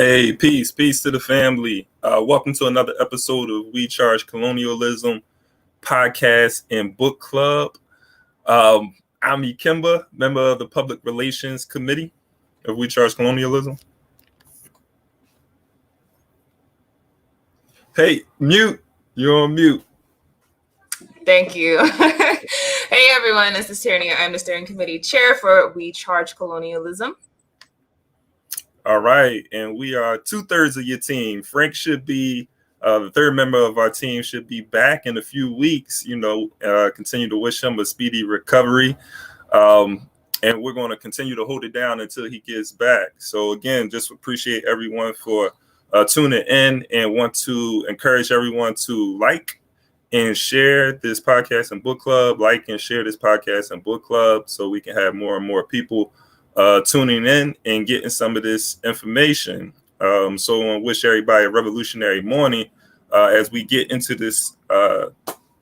Hey, peace to the family. Welcome to another episode of We Charge Colonialism podcast and book club. I'm Ikemba, member of the Public Relations Committee of We Charge Colonialism. Hey, mute. You're on mute. Thank you. Hey, everyone. This is Tierney. I'm the steering committee chair for We Charge Colonialism. All right. And we are 2/3 of your team. Frank should be the third member of our team should be back in a few weeks. Continue to wish him a speedy recovery. And we're going to continue to hold it down until he gets back. So again, just appreciate everyone for tuning in and want to encourage everyone to like and share this podcast and book club, like and share this podcast and book club so we can have more and more people tuning in and getting some of this information. So I want to wish everybody a revolutionary morning as we get into this, the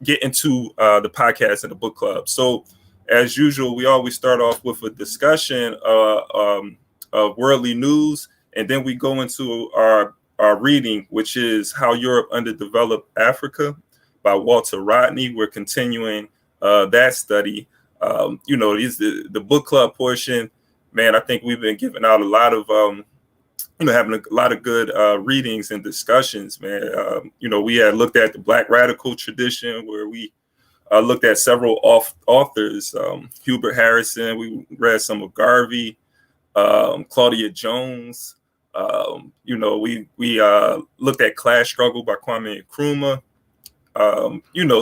podcast and the book club. So as usual, we always start off with a discussion of worldly news, and then we go into our reading, which is How Europe Underdeveloped Africa by Walter Rodney. We're continuing that study. The book club portion. Man, I think we've been giving out a lot of, having a lot of good readings and discussions, man. We had looked at the Black radical tradition where we looked at several authors, Hubert Harrison. We read some of Garvey, Claudia Jones. We looked at Class Struggle by Kwame Nkrumah.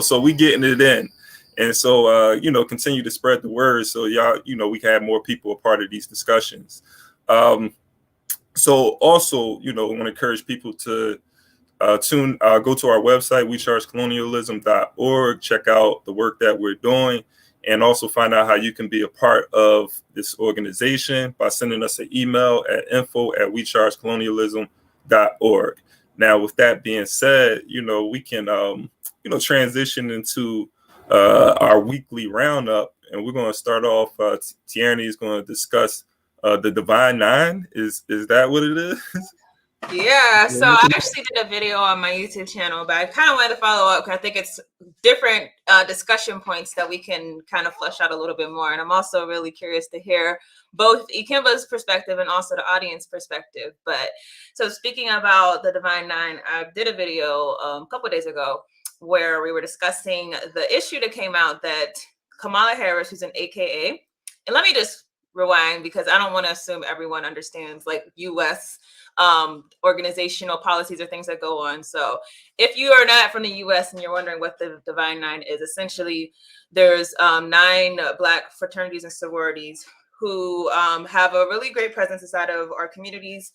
So we getting it in. And so, continue to spread the word so y'all, we can have more people a part of these discussions. So also, I want to encourage people to go to our website, wechargecolonialism.org, check out the work that we're doing, and also find out how you can be a part of this organization by sending us an email at info@wechargecolonialism.org. Now, with that being said, we can, transition into our weekly roundup, and we're going to start off. Tierney is going to discuss the Divine Nine. Is that what it is? Yeah, so I actually did a video on my YouTube channel, but I kind of wanted to follow up because I think it's different discussion points that we can kind of flesh out a little bit more. And I'm also really curious to hear both Ikemba's perspective and also the audience perspective. But so speaking about the Divine Nine, I did a video a couple of days ago where we were discussing the issue that came out that Kamala Harris, who's an AKA, and let me just rewind because I don't want to assume everyone understands like U.S. Organizational policies or things that go on. So if you are not from the U.S. and you're wondering what the Divine Nine is, essentially there's 9 Black fraternities and sororities who have a really great presence inside of our communities.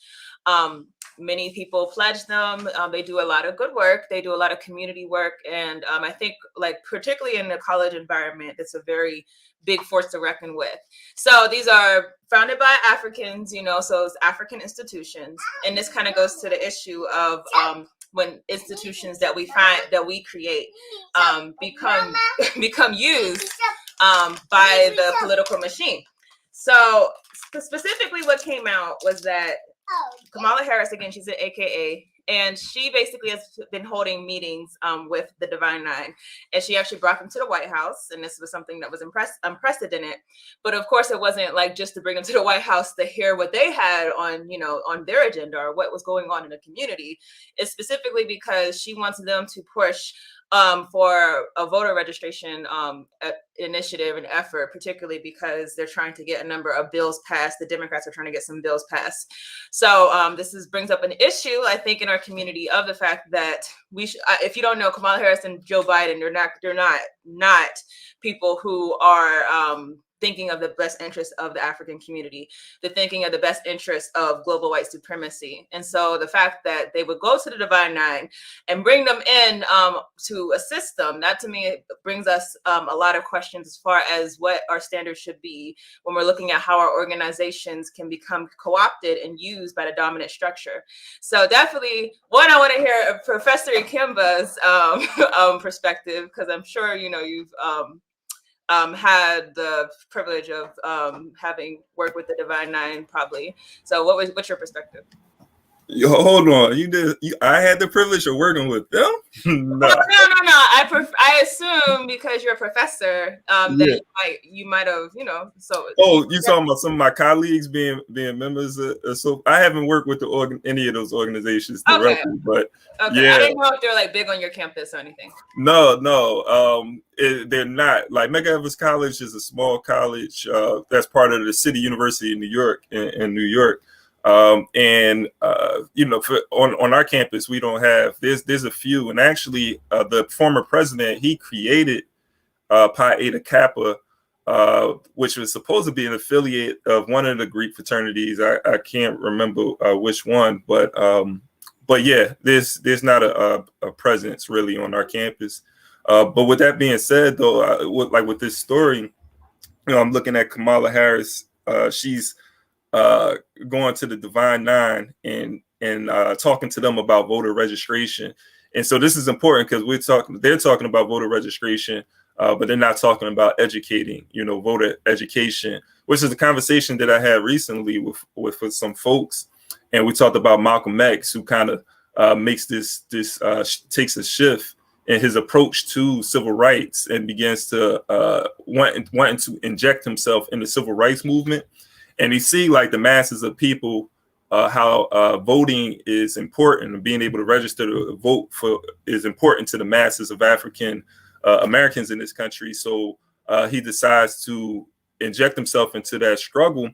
Many people pledge them. They do a lot of good work. They do a lot of community work. And I think like particularly in the college environment, it's a very big force to reckon with. So these are founded by Africans, so it's African institutions. And this kind of goes to the issue of when institutions that we create become used by the political machine. So specifically what came out was that Kamala Harris, again, she's an AKA, and she basically has been holding meetings with the Divine Nine, and she actually brought them to the White House, and this was something that was unprecedented. But of course, it wasn't like just to bring them to the White House to hear what they had on, on their agenda or what was going on in the community. It's specifically because she wants them to push for a voter registration initiative and effort, particularly because they're trying to get a number of bills passed. The Democrats are trying to get some bills passed. So this brings up an issue, I think, in our community of the fact that if you don't know, Kamala Harris and Joe Biden, they're not people who are thinking of the best interest of the African community. They're thinking of the best interest of global white supremacy. And so the fact that they would go to the Divine Nine and bring them in to assist them, that to me brings us a lot of questions as far as what our standards should be when we're looking at how our organizations can become co-opted and used by the dominant structure. So definitely, I want to hear Professor Ikemba's perspective, because I'm sure, you've had the privilege of having worked with the Divine Nine, probably. So what's your perspective? Hold on, I had the privilege of working with them. No. I assume because you're a professor, that you might have, So. Oh, you talking about some of my colleagues being members of, so I haven't worked with any of those organizations directly, but yeah, I didn't know if they're like big on your campus or anything. No, they're not. Like Medgar Evers College is a small college that's part of the City University in New York, in New York. On our campus, we don't have. There's a few, and actually, the former president, he created Pi Eta Kappa, which was supposed to be an affiliate of one of the Greek fraternities. I can't remember which one, but yeah, there's not a presence really on our campus. But with that being said, though, with this story, I'm looking at Kamala Harris. She's going to the Divine Nine and talking to them about voter registration. And so this is important because they're talking about voter registration, but they're not talking about educating, voter education, which is a conversation that I had recently with some folks. And we talked about Malcolm X, who kind of makes takes a shift in his approach to civil rights and begins to wanting to inject himself in the civil rights movement. And you see like the masses of people, how voting is important, and being able to register to vote is important to the masses of African Americans in this country. So he decides to inject himself into that struggle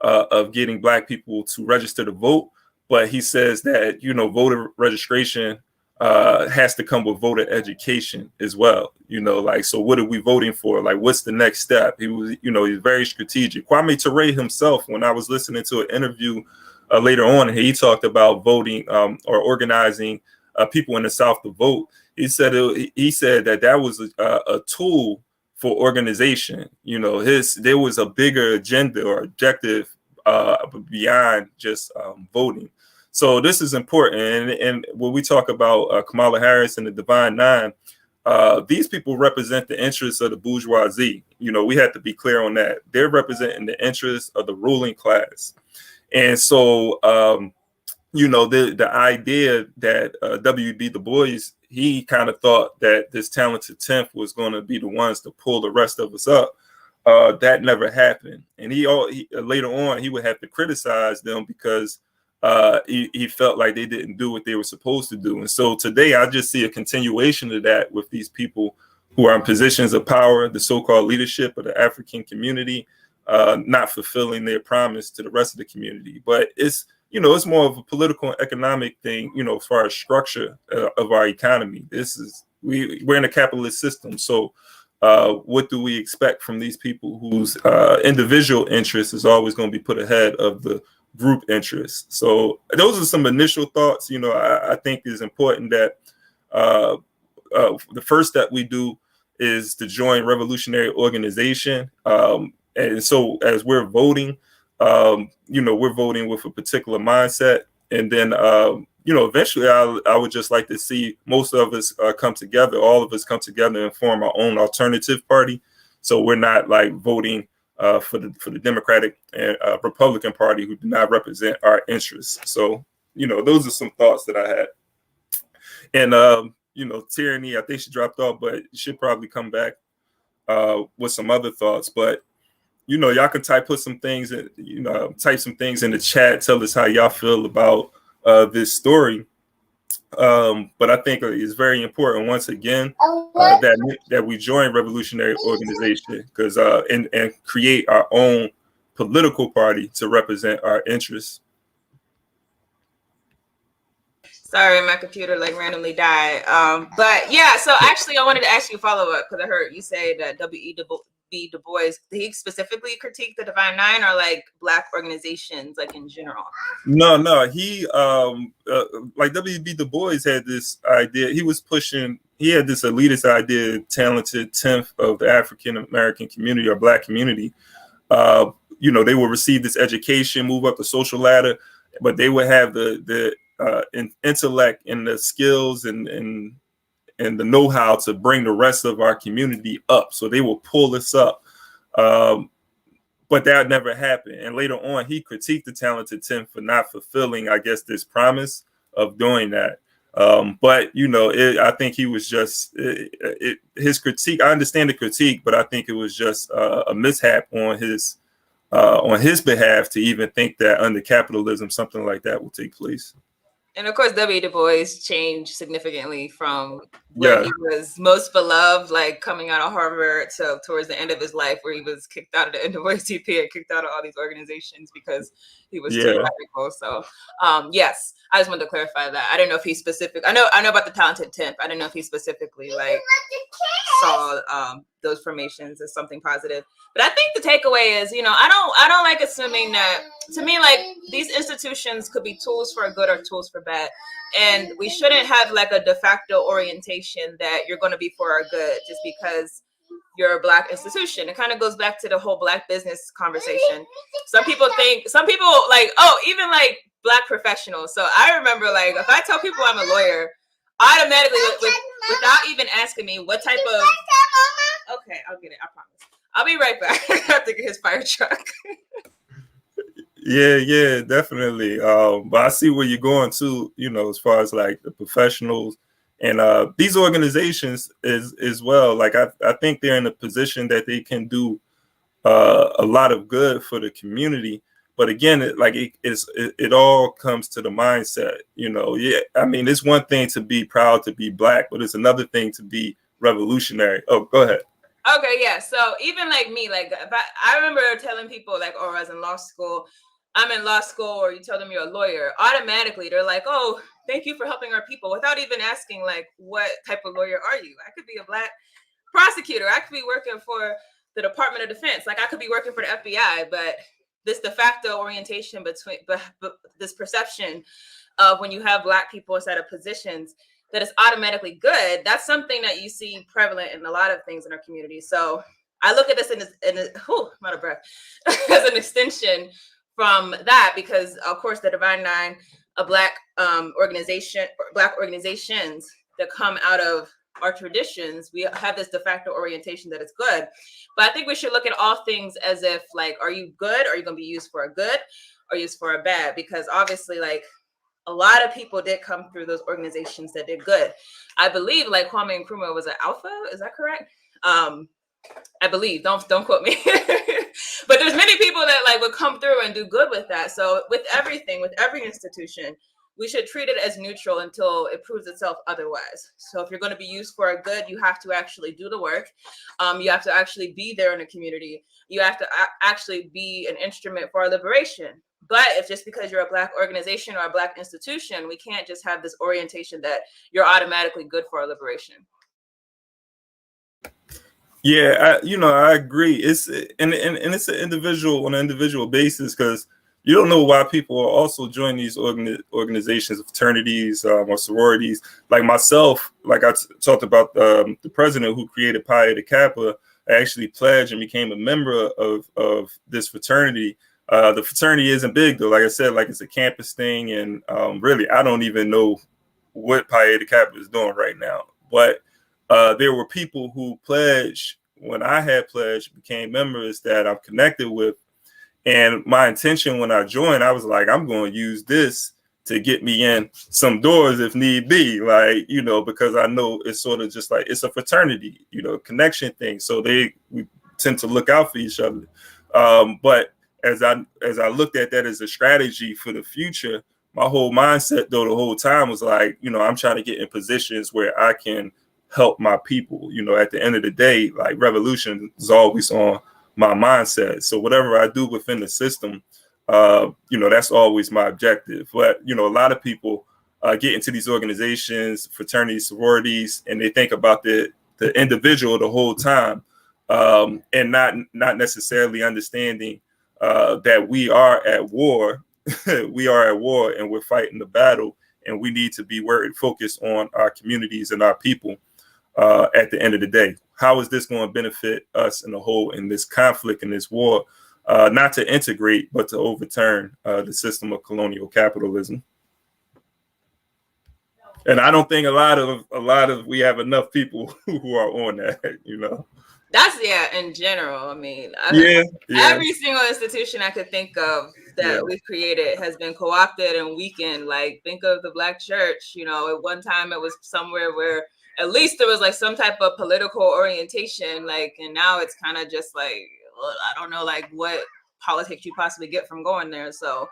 of getting Black people to register to vote. But he says that, voter registration has to come with voter education as well. So what are we voting for? Like, what's the next step? He was, he's very strategic. Kwame Ture himself, when I was listening to an interview later on, he talked about voting or organizing people in the South to vote. He said that was a tool for organization. There was a bigger agenda or objective beyond just voting. So this is important. And when we talk about Kamala Harris and the Divine Nine, these people represent the interests of the bourgeoisie. We have to be clear on that. They're representing the interests of the ruling class. And so, the idea that W.B. Du Bois, he kind of thought that this talented 10th was going to be the ones to pull the rest of us up. That never happened. And he later on, he would have to criticize them because he felt like they didn't do what they were supposed to do. And so today I just see a continuation of that with these people who are in positions of power, the so-called leadership of the African community, not fulfilling their promise to the rest of the community. But it's more of a political and economic thing, as far as structure of our economy. We're in a capitalist system. So what do we expect from these people whose individual interest is always going to be put ahead of the group interests? So those are some initial thoughts. I think is important that the first step we do is to join revolutionary organization. And so as we're voting, we're voting with a particular mindset. And then, eventually I would just like to see most of us come together, all of us come together and form our own alternative party. So we're not like voting for the Democratic and Republican Party, who do not represent our interests. So, those are some thoughts that I had. And, Tyranny, I think she dropped off, but she'll probably come back with some other thoughts. But, y'all can type some things in the chat. Tell us how y'all feel about this story. But I think it's very important, once again, that we join revolutionary organization because and create our own political party to represent our interests. Sorry, my computer randomly died. But yeah, so actually I wanted to ask you a follow-up because I heard you say that W.E. Du Bois, did he specifically critique the Divine Nine or like Black organizations in general? No, he like W.B. Du Bois had this idea. He had this elitist idea, talented 10th of the African American community or Black community. They would receive this education, move up the social ladder, but they would have the intellect and the skills and the know-how to bring the rest of our community up. So they will pull us up. but that never happened. And later on, he critiqued the Talented 10 for not fulfilling, I guess, this promise of doing that. But I think he was just his critique. I understand the critique, but I think it was just a mishap on his behalf to even think that under capitalism something like that will take place. And of course, W. Du Bois changed significantly from where he was most beloved, like coming out of Harvard, to towards the end of his life, where he was kicked out of the NAACP and kicked out of all these organizations because he was too radical. So, yes, I just wanted to clarify that. I don't know if he specific. I know about the Talented 10th. I don't know if he specifically saw those formations as something positive. But I think the takeaway is, I don't like assuming that. To me, like, these institutions could be tools for good or tools for bad. And we shouldn't have like a de facto orientation that you're going to be for our good just because you're a Black institution. It kind of goes back to the whole Black business conversation. Some people like, even like Black professionals. So I remember, like, if I tell people I'm a lawyer, automatically, without even asking me what type of... Okay, I'll get it. I promise. I'll be right back. I have to get his fire truck. Yeah, definitely. But I see where you're going to, as far as like the professionals and these organizations as well. Like I think they're in a position that they can do a lot of good for the community. But again, it all comes to the mindset. I mean, it's one thing to be proud to be Black, but it's another thing to be revolutionary. Oh, go ahead. Okay, yeah. So even like me, like if I remember telling people like, I was in law school. I'm in law school, or you tell them you're a lawyer, automatically they're like, oh, thank you for helping our people, without even asking like, what type of lawyer are you? I could be a Black prosecutor. I could be working for the Department of Defense. Like I could be working for the FBI, but this de facto orientation between this perception of when you have Black people inside of positions that is automatically good, that's something that you see prevalent in a lot of things in our community. So I look at this I'm out of breath, as an extension from that, because of course the Divine Nine, a Black organization, Black organizations that come out of our traditions, we have this de facto orientation that is good. But I think we should look at all things as if like, are you good? Are you going to be used for a good or used for a bad? Because obviously, like, a lot of people did come through those organizations that did good. I believe like Kwame Nkrumah was an alpha. Is that correct? I believe. Don't quote me. But there's many people that like would come through and do good with that. So with everything, with every institution, we should treat it as neutral until it proves itself otherwise. So if you're going to be used for a good, you have to actually do the work. You have to actually be there in the community. You have to actually be an instrument for our liberation. But if just because you're a Black organization or a Black institution, we can't just have this orientation that you're automatically good for our liberation. Yeah, I agree. It's and it's an individual basis, because you don't know why people are also joining these organizations, fraternities, or sororities. Like myself, like I talked about the president who created Pi Eta Kappa, I actually pledged and became a member of this fraternity. The fraternity isn't big though. Like I said, like it's a campus thing, and really, I don't even know what Pi Eta Kappa is doing right now. But there were people who pledged when I had pledged, became members that I'm connected with. And my intention when I joined, I was like, I'm going to use this to get me in some doors if need be, like, because I know it's sort of just like it's a fraternity, connection thing. So we tend to look out for each other. But as I looked at that as a strategy for the future, my whole mindset though the whole time was like, I'm trying to get in positions where I can help my people. At the end of the day, like revolution is always on my mindset. So whatever I do within the system, that's always my objective. But, a lot of people get into these organizations, fraternities, sororities, and they think about the individual the whole time, and not necessarily understanding that we are at war. We are at war and we're fighting the battle, and we need to be focused on our communities and our people. At the end of the day, how is this going to benefit us in the whole in this conflict, in this war, not to integrate, but to overturn the system of colonial capitalism? And I don't think a lot of we have enough people who are on that, That's in general. I mean, Yeah, every single institution I could think of that yeah. we've created has been co-opted and weakened. Like, think of the Black church. You know, at one time it was somewhere where at least there was like some type of political orientation. Like, and now it's kind of just like, well, I don't know, like what politics you possibly get from going there. So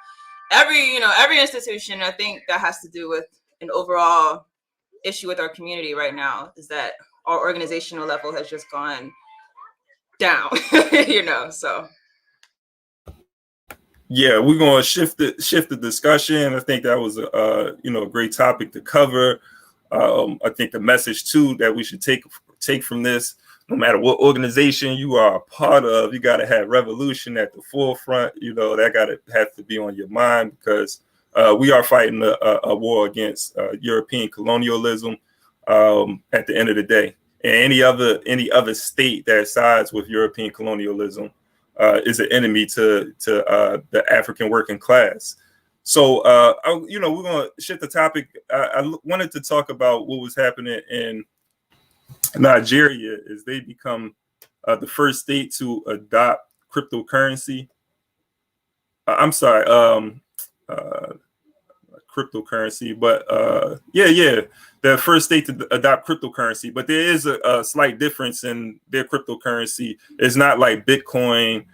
every institution, I think that has to do with an overall issue with our community right now, is that our organizational level has just gone down. So Yeah, we're going to shift the discussion. I think that was a great topic to cover. I think the message too that we should take from this, no matter what organization you are a part of, you got to have revolution at the forefront. That have to be on your mind, because we are fighting a war against European colonialism at the end of the day. And any other state that sides with European colonialism is an enemy to the African working class. So, we're going to shift the topic. I wanted to talk about what was happening in Nigeria as they become the first state to adopt cryptocurrency. I'm sorry, cryptocurrency, but the first state to adopt cryptocurrency. But there is a slight difference in their cryptocurrency. It's not like Bitcoin,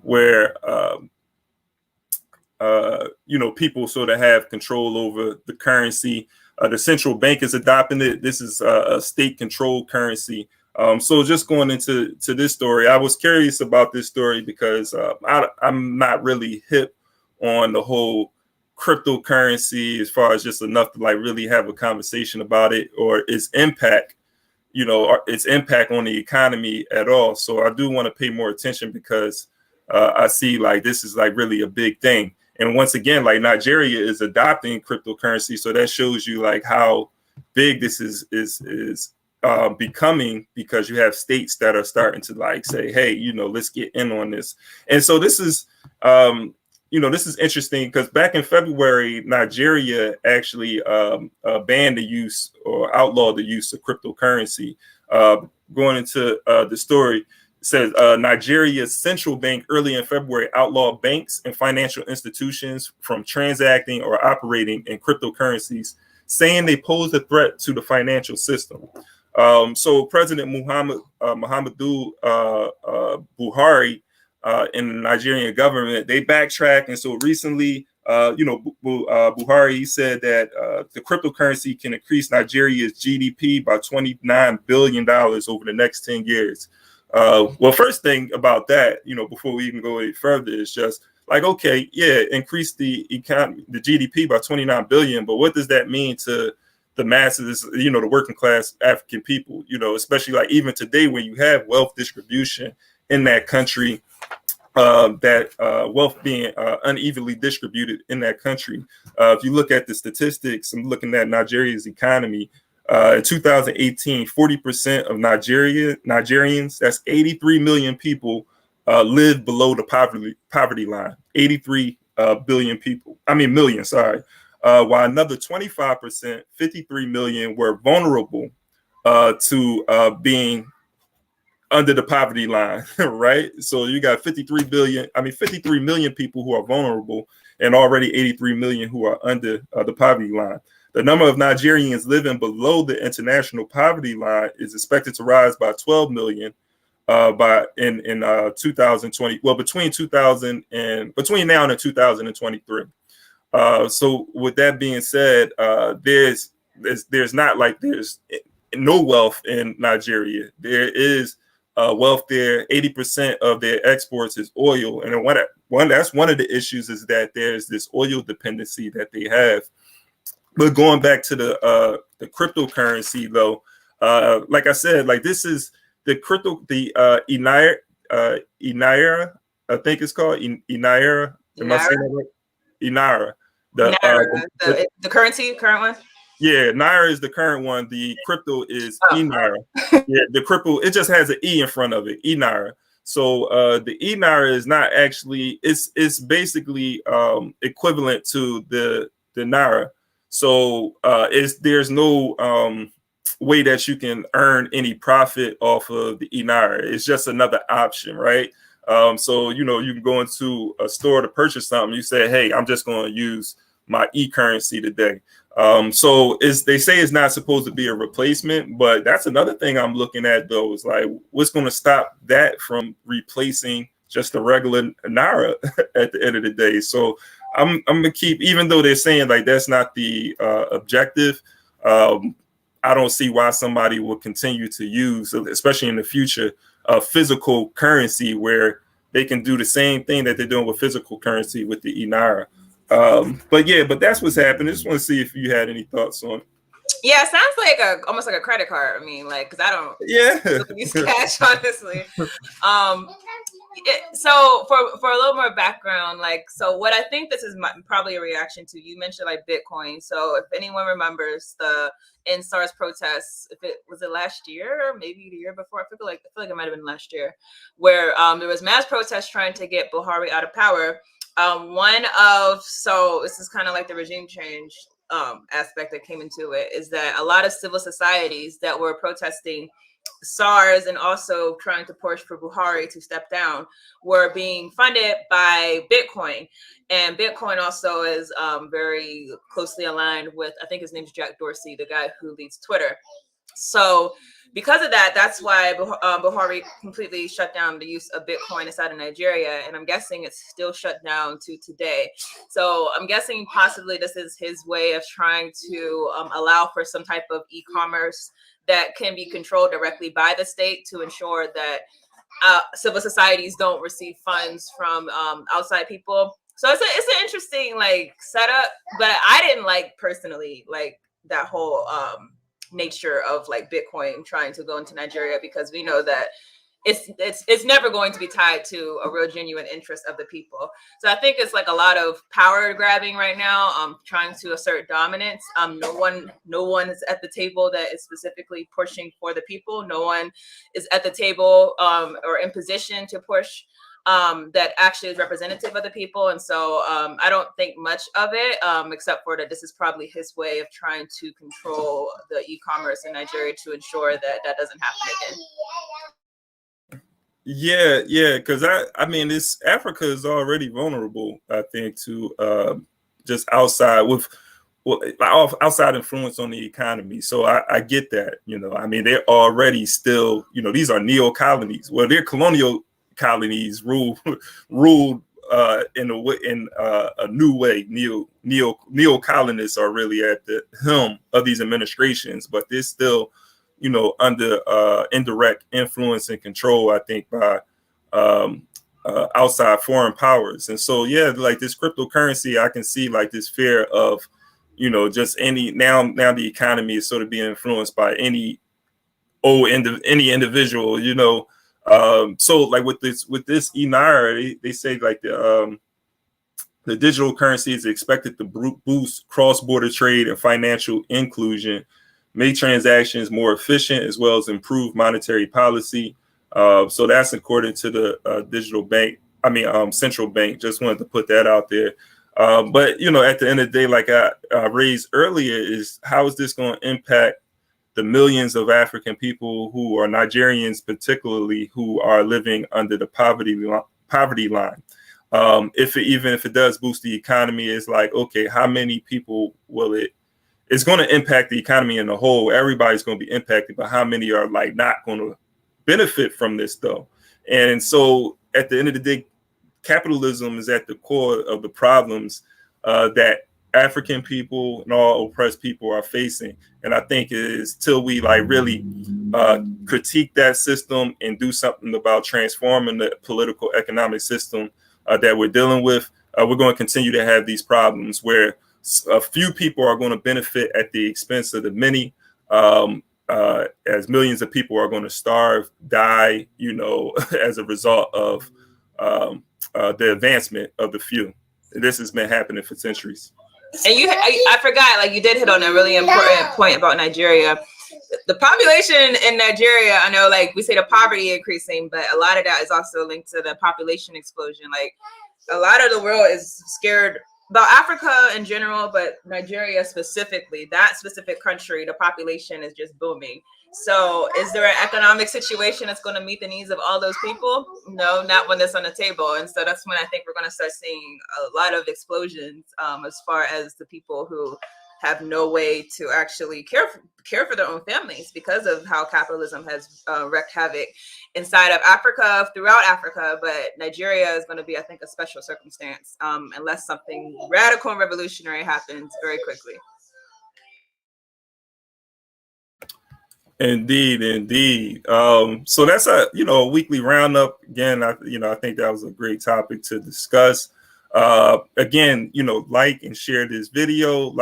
where people sort of have control over the currency. The central bank is adopting it. This is a state-controlled currency. So just going into this story, I was curious about this story because I'm not really hip on the whole cryptocurrency as far as just enough to like really have a conversation about it or its impact, or its impact on the economy at all. So I do want to pay more attention because I see like this is like really a big thing. And once again, like Nigeria is adopting cryptocurrency, so that shows you like how big this is becoming, because you have states that are starting to like say, hey, let's get in on this. And so this is this is interesting because back in February, Nigeria actually banned the use or outlawed the use of cryptocurrency. Going into the story, it says Nigeria's central bank early in February outlawed banks and financial institutions from transacting or operating in cryptocurrencies, saying they pose a threat to the financial system. So President Muhammadu Buhari in the Nigerian government, they backtrack. And so recently, Buhari said that the cryptocurrency can increase Nigeria's GDP by $29 billion over the next 10 years. Well, first thing about that, before we even go any further, is just like, okay, yeah, increase the economy, the GDP by 29 billion, but what does that mean to the masses, the working class African people, especially like even today when you have wealth distribution in that country, that wealth being unevenly distributed in that country. If you look at the statistics, I'm looking at Nigeria's economy. In 2018, 40% of Nigerians, that's 83 million people, live below the poverty line. 83 million, sorry. While another 25%, 53 million, were vulnerable to being under the poverty line, right? So you got 53 million people who are vulnerable, and already 83 million who are under the poverty line. The number of Nigerians living below the international poverty line is expected to rise by 12 million in 2020. Well, between now and 2023. So with that being said, there's no wealth in Nigeria. There is wealth there. 80% of their exports is oil, and that's one of the issues, is that there's this oil dependency that they have. But going back to the cryptocurrency, though, like I said, like this is the Inaira, I think it's called Inaira. Am I saying that right? Inaira. The current one. Yeah, Naira is the current one. The crypto is eNaira. Yeah, the crypto, it just has an E in front of it, eNaira. So the eNaira is not actually, it's basically equivalent to the Naira. So there's no way that you can earn any profit off of the Naira. It's just another option, right? So, you know, you can go into a store to purchase something. You say, hey, I'm just going to use my e-currency today. So they say it's not supposed to be a replacement, but that's another thing I'm looking at, though, is like, what's going to stop that from replacing just a regular Naira at the end of the day? So I'm going to keep, even though they're saying like that's not the objective, I don't see why somebody will continue to use, especially in the future, a physical currency where they can do the same thing that they're doing with physical currency with the Naira. But that's what's happening. I just want to see if you had any thoughts on it. Yeah, it sounds like almost like a credit card. I mean, like, because I don't use cash, honestly. So for a little more background, like, so what I think this is probably a reaction to, you mentioned like Bitcoin. So if anyone remembers the SARS protests, if it was last year or maybe the year before, I feel like it might have been last year, where there was mass protests trying to get Buhari out of power. So this is kind of like the regime change aspect that came into it, is that a lot of civil societies that were protesting SARS and also trying to push for Buhari to step down were being funded by Bitcoin. And Bitcoin also is very closely aligned with, I think his name's Jack Dorsey, the guy who leads Twitter. So because of that, that's why Buhari completely shut down the use of Bitcoin inside of Nigeria. And I'm guessing it's still shut down to today. So I'm guessing possibly this is his way of trying to allow for some type of e-commerce that can be controlled directly by the state to ensure that civil societies don't receive funds from outside people. So it's an interesting like setup, but I didn't like personally like that whole nature of like Bitcoin trying to go into Nigeria, because we know that it's never going to be tied to a real genuine interest of the people. So I think it's like a lot of power grabbing right now, trying to assert dominance. No one is at the table that is specifically pushing for the people. No one is at the table or in position to push that actually is representative of the people. And so I don't think much of it, except for that this is probably his way of trying to control the e-commerce in Nigeria to ensure that that doesn't happen again. Yeah, because I mean, Africa is already vulnerable, I think, to just outside influence on the economy. So I get that, you know. I mean, they're already still, you know, these are neo-colonies. Well, they're colonial colonies ruled in a new way. Neo-colonists are really at the helm of these administrations, but they're still, you know, under indirect influence and control, I think, by outside foreign powers. And so, yeah, like this cryptocurrency, I can see like this fear of, you know, just now the economy is sort of being influenced by any individual, you know. So like with this Naira, they say like the digital currency is expected to boost cross-border trade and financial inclusion, make transactions more efficient, as well as improve monetary policy. So that's according to the central bank. Just wanted to put that out there. But, you know, at the end of the day, like I raised earlier, is how is this going to impact the millions of African people who are Nigerians, particularly, who are living under the poverty line? Even if it does boost the economy, it's like, okay, how many people will it? It's going to impact the economy in the whole. Everybody's going to be impacted, but how many are like not going to benefit from this though? And so at the end of the day, capitalism is at the core of the problems that African people and all oppressed people are facing. And I think it is till we like really critique that system and do something about transforming the political economic system that we're dealing with, we're going to continue to have these problems where a few people are going to benefit at the expense of the many, as millions of people are going to starve, die, you know, as a result of the advancement of the few. This has been happening for centuries. And I forgot, like you did hit on a really important point about Nigeria. The population in Nigeria, I know, like we say the poverty increasing, but a lot of that is also linked to the population explosion. Like a lot of the world is scared about Africa in general, but Nigeria specifically, that specific country, the population is just booming. So is there an economic situation that's going to meet the needs of all those people? No, not when it's on the table. And so that's when I think we're going to start seeing a lot of explosions as far as the people who have no way to actually care for their own families because of how capitalism has wreaked havoc inside of Africa, throughout Africa. But Nigeria is going to be, I think, a special circumstance unless something radical and revolutionary happens very quickly. Indeed. So that's a weekly roundup. Again, I think that was a great topic to discuss. Again, like and share this video,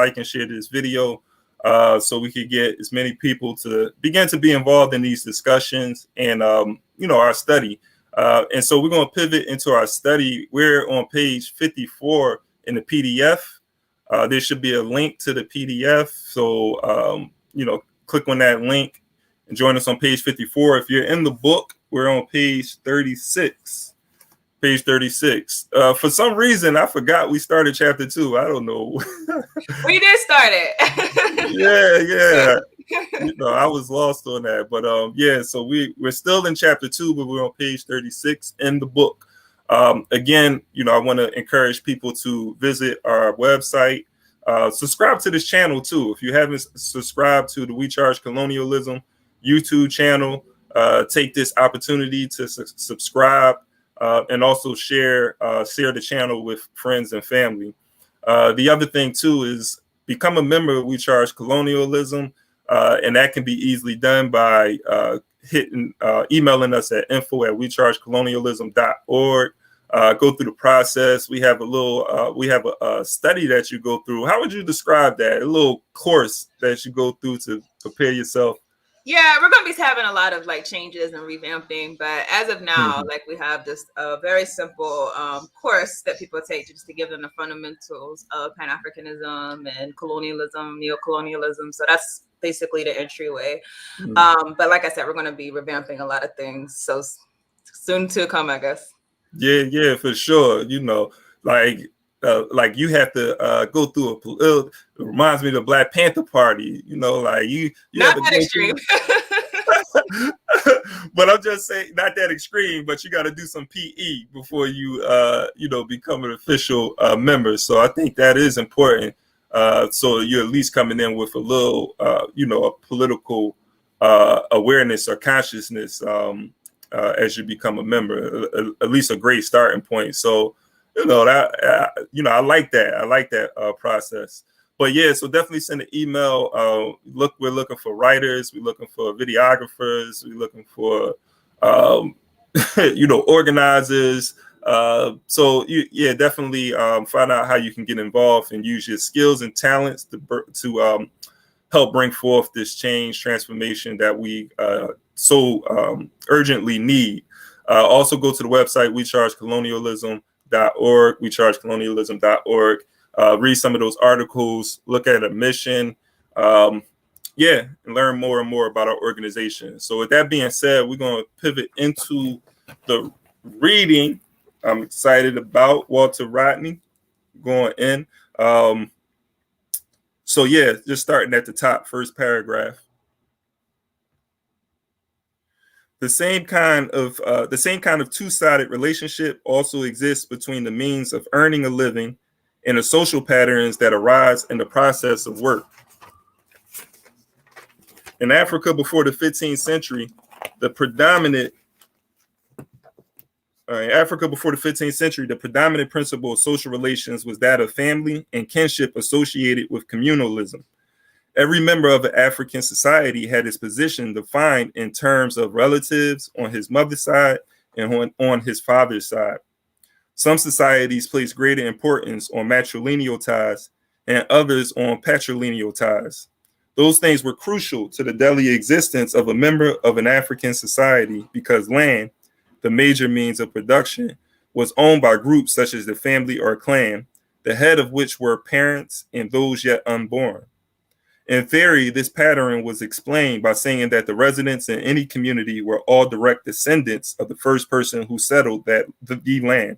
so we could get as many people to begin to be involved in these discussions and our study. And so we're going to pivot into our study. We're on page 54 in the PDF. There should be a link to the PDF. So click on that link and join us on page 54. If you're in the book, we're on page 36. Page 36. For some reason, I forgot we started chapter 2. I don't know. We did start it. Yeah. I was lost on that. But so we're still in chapter 2, but we're on page 36 in the book. Again, I want to encourage people to visit our website. Subscribe to this channel too. If you haven't subscribed to the We Charge Colonialism YouTube channel, take this opportunity to subscribe and also share the channel with friends and family. The other thing too is become a member of We Charge Colonialism, and that can be easily done by emailing us at info@wechargecolonialism.org. Go through the process. We have a study that you go through. How would you describe that? A little course that you go through to prepare yourself. Yeah, we're going to be having a lot of changes and revamping, but as of now, we have this very simple course that people take just to give them the fundamentals of Pan-Africanism and colonialism, neocolonialism. So that's basically the entryway. But like I said, we're going to be revamping a lot of things. So soon to come, I guess. Yeah, for sure. Like you have to go through it reminds me of the Black Panther Party, you not have that extreme. But I'm just saying, not that extreme, but you got to do some PE before you become an official member. So I think that is important. So you're at least coming in with a little a political awareness or consciousness as you become a member, at least a great starting point. So I like that process. But yeah, so definitely send an email. We're looking for writers, we're looking for videographers, we're looking for organizers. So definitely find out how you can get involved and use your skills and talents to help bring forth this change, transformation that we so urgently need. Also go to the website wechargecolonialism.org, read some of those articles, look at a mission, and learn more and more about our organization. So with that being said, we're going to pivot into the reading. I'm excited about Walter Rodney going in. Just starting at the top, first paragraph. The same kind of two-sided relationship also exists between the means of earning a living and the social patterns that arise in the process of work. In Africa before the 15th century, the predominant principle of social relations was that of family and kinship associated with communalism. Every member of an African society had his position defined in terms of relatives on his mother's side and on his father's side. Some societies place greater importance on matrilineal ties and others on patrilineal ties. Those things were crucial to the daily existence of a member of an African society because land, the major means of production, was owned by groups such as the family or clan, the head of which were parents and those yet unborn. In theory, this pattern was explained by saying that the residents in any community were all direct descendants of the first person who settled the land.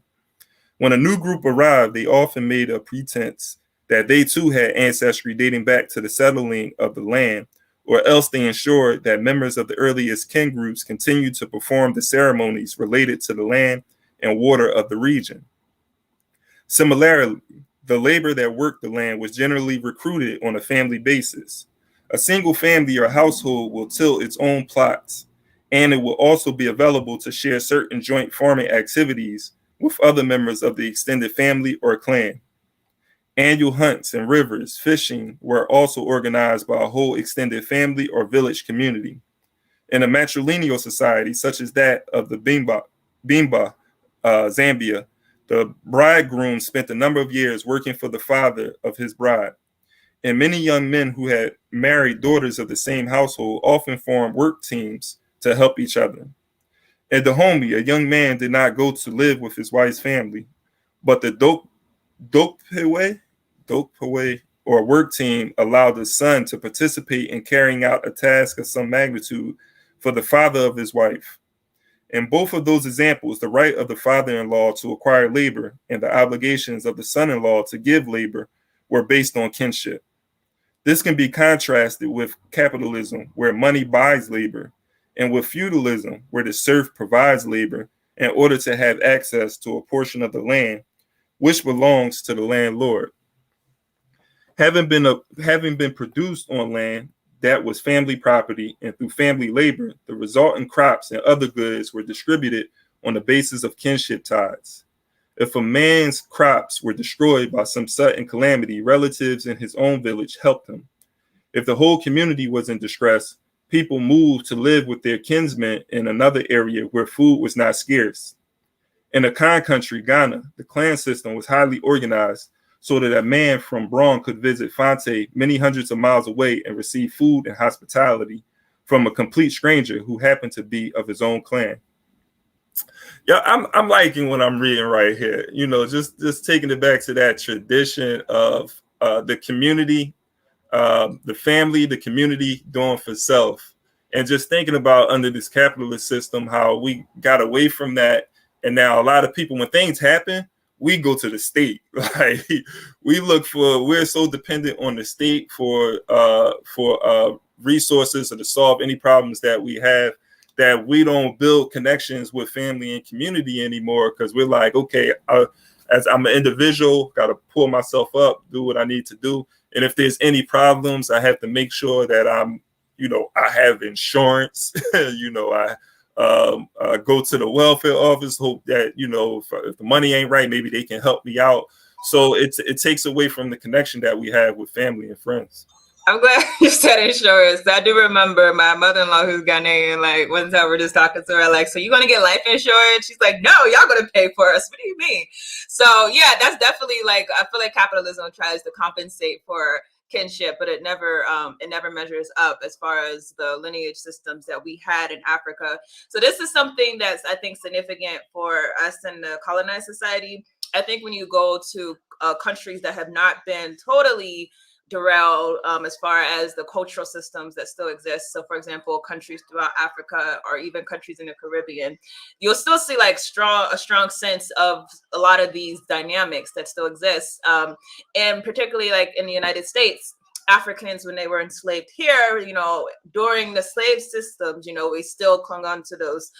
When a new group arrived, they often made a pretense that they too had ancestry dating back to the settling of the land, or else they ensured that members of the earliest kin groups continued to perform the ceremonies related to the land and water of the region. Similarly, the labor that worked the land was generally recruited on a family basis. A single family or household will till its own plots, and it will also be available to share certain joint farming activities with other members of the extended family or clan. Annual hunts and rivers, fishing were also organized by a whole extended family or village community. In a matrilineal society, such as that of the Bimba, Zambia, the bridegroom spent a number of years working for the father of his bride. And many young men who had married daughters of the same household often formed work teams to help each other. In Dahomey, a young man did not go to live with his wife's family, but the Dokpewe or work team allowed the son to participate in carrying out a task of some magnitude for the father of his wife. In both of those examples, the right of the father-in-law to acquire labor and the obligations of the son-in-law to give labor were based on kinship. This can be contrasted with capitalism, where money buys labor, and with feudalism, where the serf provides labor in order to have access to a portion of the land, which belongs to the landlord. Having been produced on land that was family property, and through family labor, the resultant crops and other goods were distributed on the basis of kinship ties. If a man's crops were destroyed by some sudden calamity, relatives in his own village helped him. If the whole community was in distress, people moved to live with their kinsmen in another area where food was not scarce. In the Khan country, Ghana, the clan system was highly organized so that a man from Braun could visit Fonte many hundreds of miles away and receive food and hospitality from a complete stranger who happened to be of his own clan. Yeah, I'm liking what I'm reading right here. You know, just taking it back to that tradition of the community, the family, the community doing for self, and just thinking about under this capitalist system how we got away from that, and now a lot of people, when things happen, we go to the state. Like we're so dependent on the state for resources or to solve any problems that we have, that we don't build connections with family and community anymore, because we're like, okay, as I'm an individual, got to pull myself up, do what I need to do. And if there's any problems, I have to make sure that I have insurance. I go to the welfare office, hope that, if the money ain't right, maybe they can help me out. So it takes away from the connection that we have with family and friends. I'm glad you said insurance. I do remember my mother-in-law, who's Ghanaian, like one time we're just talking to her, like, so you going to get life insurance? She's like, no, y'all going to pay for us. What do you mean? So yeah, that's definitely like, I feel like capitalism tries to compensate for kinship, but it never measures up as far as the lineage systems that we had in Africa. So this is something that's, I think, significant for us in the colonized society. I think when you go to countries that have not been totally derailed as far as the cultural systems that still exist. So for example, countries throughout Africa or even countries in the Caribbean, you'll still see like a strong sense of a lot of these dynamics that still exist. And particularly like in the United States, Africans, when they were enslaved here, during the slave systems, we still clung on to those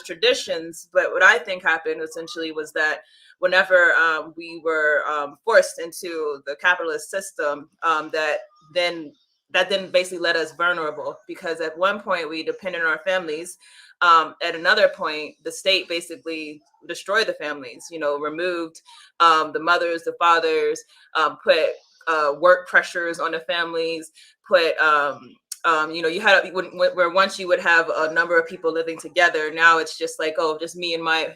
traditions. But what I think happened essentially was that whenever we were forced into the capitalist system, that then basically led us vulnerable, because at one point we depended on our families. At another point, the state basically destroyed the families, removed the mothers, the fathers, put work pressures on the families, put you had where once you would have a number of people living together, now it's just like, oh, just me and my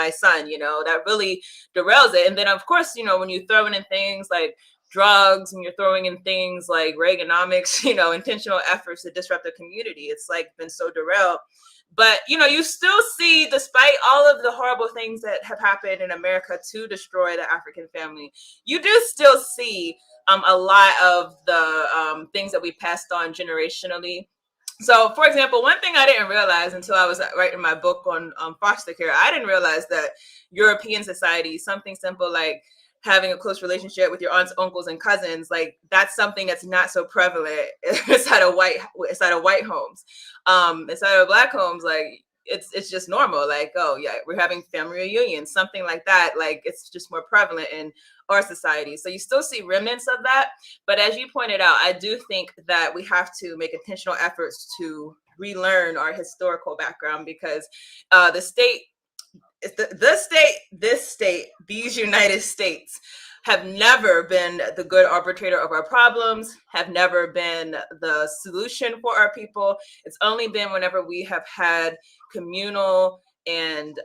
son, that really derails it. And then of course, when you throw in things like drugs and you're throwing in things like Reaganomics, intentional efforts to disrupt the community, it's like been so derailed. But, you still see, despite all of the horrible things that have happened in America to destroy the African family, you do still see a lot of the things that we passed on generationally So, for example, one thing I didn't realize until I was writing my book on foster care, I didn't realize that European society, something simple like having a close relationship with your aunts, uncles, and cousins, like that's something that's not so prevalent inside of white homes. Inside of Black homes, like it's just normal. Like, oh yeah, we're having family reunions, something like that. Like it's just more prevalent in our society. So you still see remnants of that. But as you pointed out, I do think that we have to make intentional efforts to relearn our historical background, because this state, these United States have never been the good arbitrator of our problems, have never been the solution for our people. It's only been whenever we have had communal and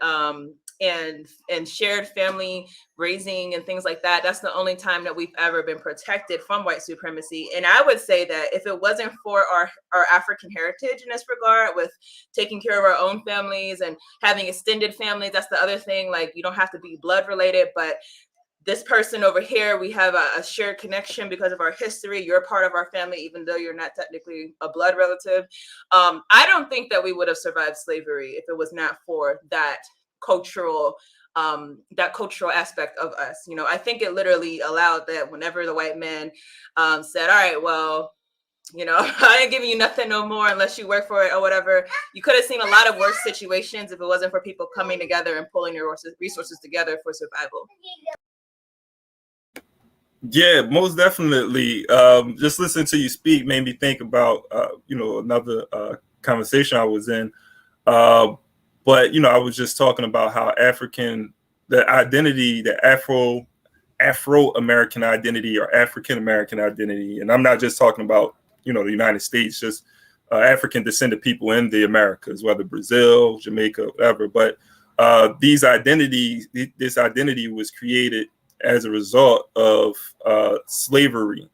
shared family raising and things like that. That's the only time that we've ever been protected from white supremacy. And I would say that if it wasn't for our African heritage in this regard, with taking care of our own families and having extended families, that's the other thing. Like, you don't have to be blood related, but this person over here, we have a shared connection because of our history. You're part of our family, even though you're not technically a blood relative. I don't think that we would have survived slavery if it was not for that cultural aspect of us. You know, I think it literally allowed that whenever the white man said, all right, well, you know, I ain't giving you nothing no more unless you work for it or whatever. You could have seen a lot of worse situations if it wasn't for people coming together and pulling their resources together for survival. Yeah, most definitely. Just listening to you speak made me think about, another conversation I was in. But, I was just talking about how the identity, the Afro-American identity or African-American identity, and I'm not just talking about, the United States, just African descended people in the Americas, whether Brazil, Jamaica, whatever. But this identity was created as a result of slavery.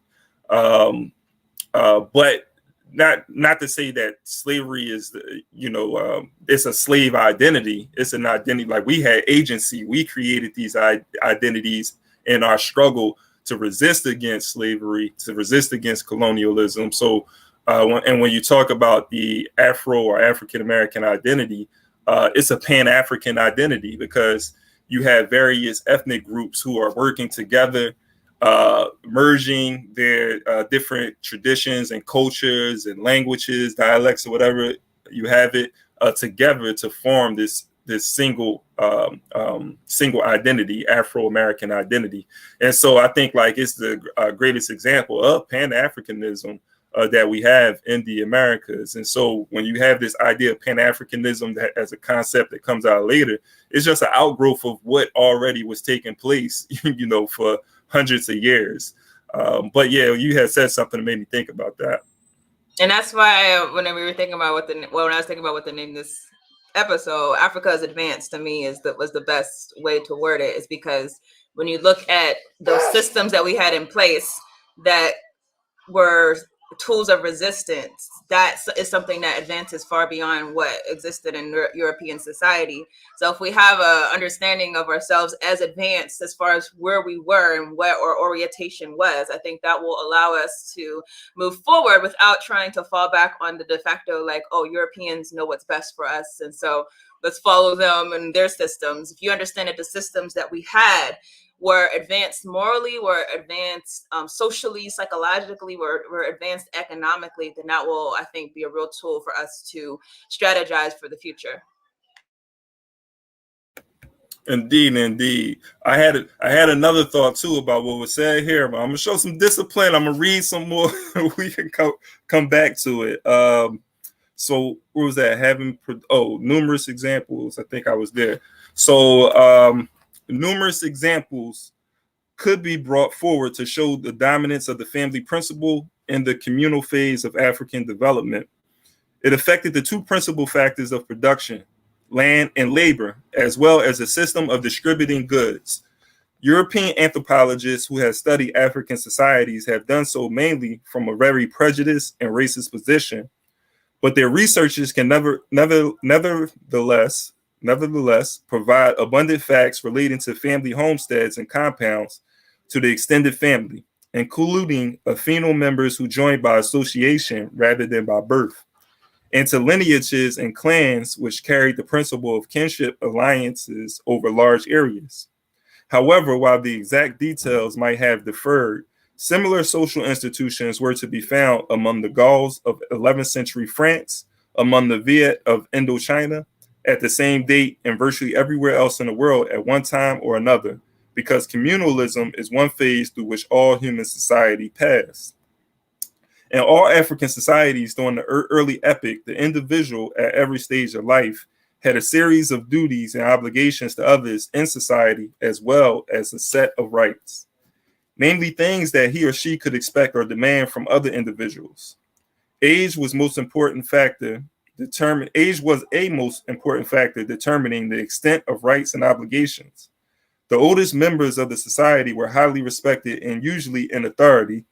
But not to say that slavery is, it's a slave identity. It's an identity, like we had agency. We created these identities in our struggle to resist against slavery, to resist against colonialism. So when you talk about the Afro or African-American identity, it's a Pan-African identity, because you have various ethnic groups who are working together, merging their different traditions and cultures and languages, dialects, or whatever you have it, together to form this single identity, Afro-American identity. And so I think like it's the greatest example of Pan-Africanism that we have in the Americas. And so when you have this idea of Pan-Africanism that as a concept that comes out later, it's just an outgrowth of what already was taking place, for hundreds of years. But yeah, you had said something that made me think about that. And that's why when we were thinking about when I was thinking about what to name this episode, Africa's Advanced, to me was the best way to word it, is because when you look at those systems that we had in place that were tools of resistance, that is something that advances far beyond what existed in European society. So if we have a understanding of ourselves as advanced as far as where we were and what our orientation was, I think that will allow us to move forward without trying to fall back on the de facto, like, oh, Europeans know what's best for us, and so let's follow them and their systems. If you understand that the systems that we had were advanced morally, were advanced socially, psychologically, were advanced economically, then that will, I think, be a real tool for us to strategize for the future. Indeed. I had another thought too about what was said here, but I'm gonna show some discipline. I'm gonna read some more. We can come back to it. So what was that? Numerous examples. I think I was there. So numerous examples could be brought forward to show the dominance of the family principle in the communal phase of African development. It affected the two principal factors of production, land and labor, as well as a system of distributing goods. European anthropologists who have studied African societies have done so mainly from a very prejudiced and racist position, but their researchers can nevertheless provide abundant facts relating to family homesteads and compounds to the extended family, including affinal members who joined by association rather than by birth. and to lineages and clans which carried the principle of kinship alliances over large areas. However, while the exact details might have differed, similar social institutions were to be found among the Gauls of 11th century France, among the Viet of Indochina, at the same date, and virtually everywhere else in the world at one time or another, because communalism is one phase through which all human society passed. In all African societies during the early epoch, the individual at every stage of life had a series of duties and obligations to others in society, as well as a set of rights, namely things that he or she could expect or demand from other individuals. Age was a most important factor determining the extent of rights and obligations. The oldest members of the society were highly respected and usually in authority,